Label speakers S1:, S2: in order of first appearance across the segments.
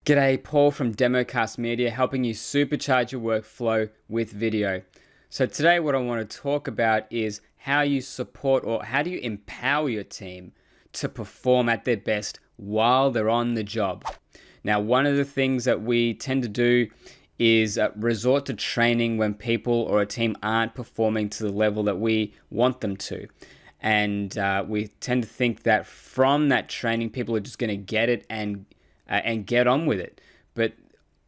S1: G'day, Paul from Democast Media, helping you supercharge your workflow with video. So today what I want to talk about is how you support or how do you empower your team to perform at their best while they're on the job. Now, one of the things that we tend to do is resort to training when people or a team aren't performing to the level that we want them to. And we tend to think that from that training, people are just going to get it and get on with it. But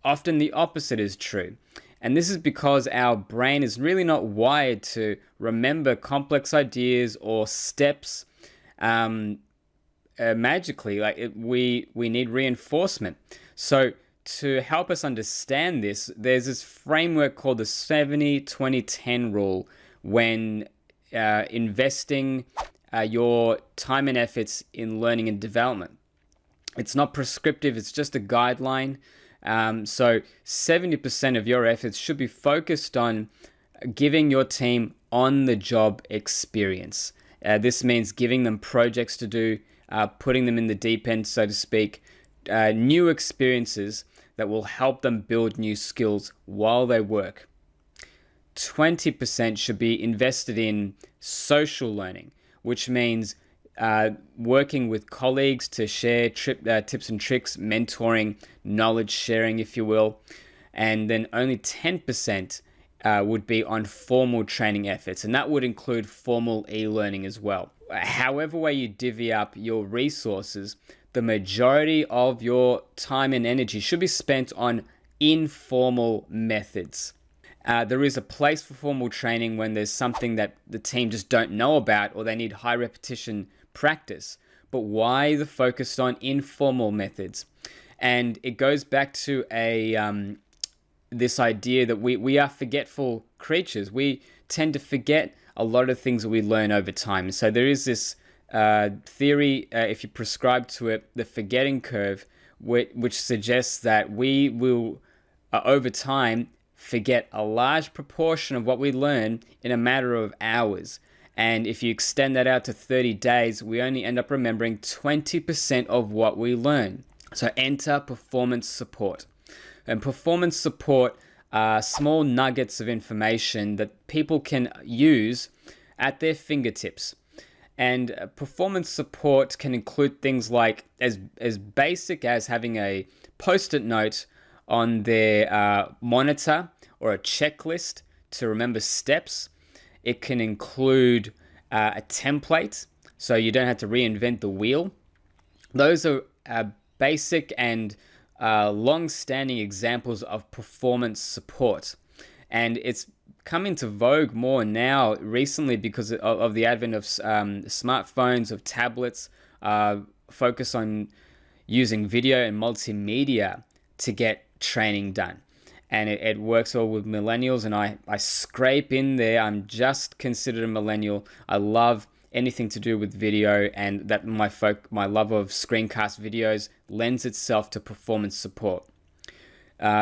S1: often the opposite is true. And this is because our brain is really not wired to remember complex ideas or steps magically. We need reinforcement. So to help us understand this, there's this framework called the 70-20-10 rule when investing your time and efforts in learning and development. It's not prescriptive, it's just a guideline. So 70% of your efforts should be focused on giving your team on-the-job experience. This means giving them projects to do, putting them in the deep end, so to speak, new experiences that will help them build new skills while they work. 20% should be invested in social learning, which means working with colleagues to share tips and tricks, mentoring, knowledge sharing, if you will. And then only 10% would be on formal training efforts, and that would include formal e-learning as well. However way you divvy up your resources, the majority of your time and energy should be spent on informal methods. There is a place for formal training when there's something that the team just don't know about or they need high repetition practice. But why the focus on informal methods? And it goes back to this idea that we are forgetful creatures. We tend to forget a lot of things that we learn over time. So there is this theory, if you prescribe to it, the forgetting curve, which suggests that we will, over time, forget a large proportion of what we learn in a matter of hours. And if you extend that out to 30 days, we only end up remembering 20% of what we learn. So enter performance support. And performance support are small nuggets of information that people can use at their fingertips. And performance support can include things like as basic as having a post-it note on their monitor or a checklist to remember steps. It can include a template, so you don't have to reinvent the wheel. Those are basic and long-standing examples of performance support. And it's come into vogue more now recently because of the advent of smartphones, of tablets, focus on using video and multimedia to get training done. And it works well with millennials, and I scrape in there. I'm just considered a millennial. I love anything to do with video, and that my love of screencast videos lends itself to performance support.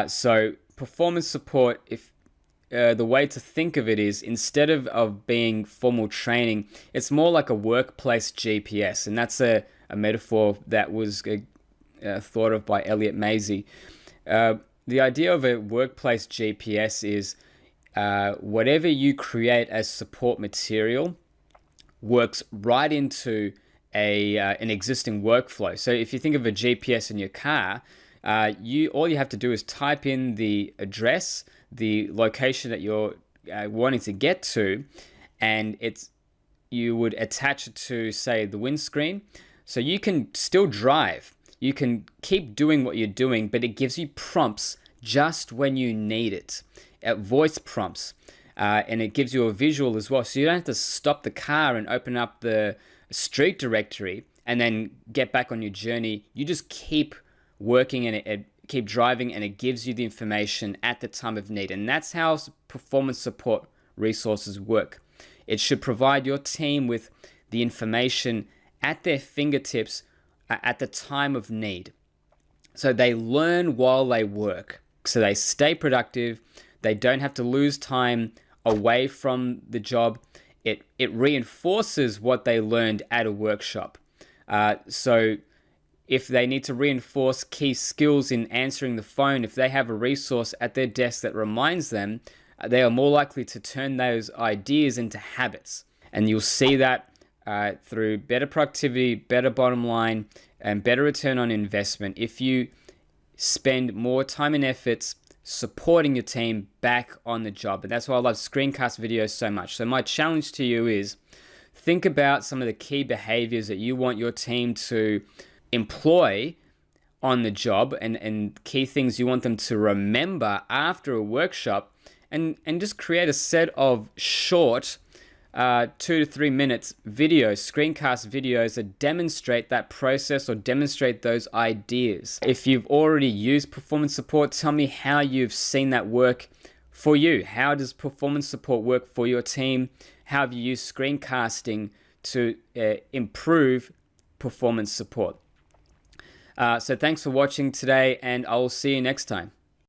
S1: So performance support, if the way to think of it is, instead of being formal training, it's more like a workplace GPS, and that's a metaphor that was thought of by Elliot Maisy. The idea of a workplace GPS is whatever you create as support material works right into an existing workflow. So if you think of a GPS in your car, all you have to do is type in the address, the location that you're wanting to get to, and you would attach it to, say, the windscreen. So you can still drive. You can keep doing what you're doing, but it gives you prompts just when you need it, voice prompts, and it gives you a visual as well. So you don't have to stop the car and open up the street directory and then get back on your journey. You just keep working and keep driving, and it gives you the information at the time of need. And that's how performance support resources work. It should provide your team with the information at their fingertips at the time of need. So they learn while they work. So they stay productive. They don't have to lose time away from the job. It reinforces what they learned at a workshop. So if they need to reinforce key skills in answering the phone, if they have a resource at their desk that reminds them, they are more likely to turn those ideas into habits. And you'll see that through better productivity, better bottom line, and better return on investment if you spend more time and efforts supporting your team back on the job. And that's why I love screencast videos so much. So my challenge to you is think about some of the key behaviors that you want your team to employ on the job, and key things you want them to remember after a workshop, and just create a set of short 2 to 3 minutes videos, screencast videos that demonstrate that process or demonstrate those ideas. If you've already used performance support, tell me how you've seen that work for you. How does performance support work for your team? How have you used screencasting to improve performance support? So thanks for watching today, and I will see you next time.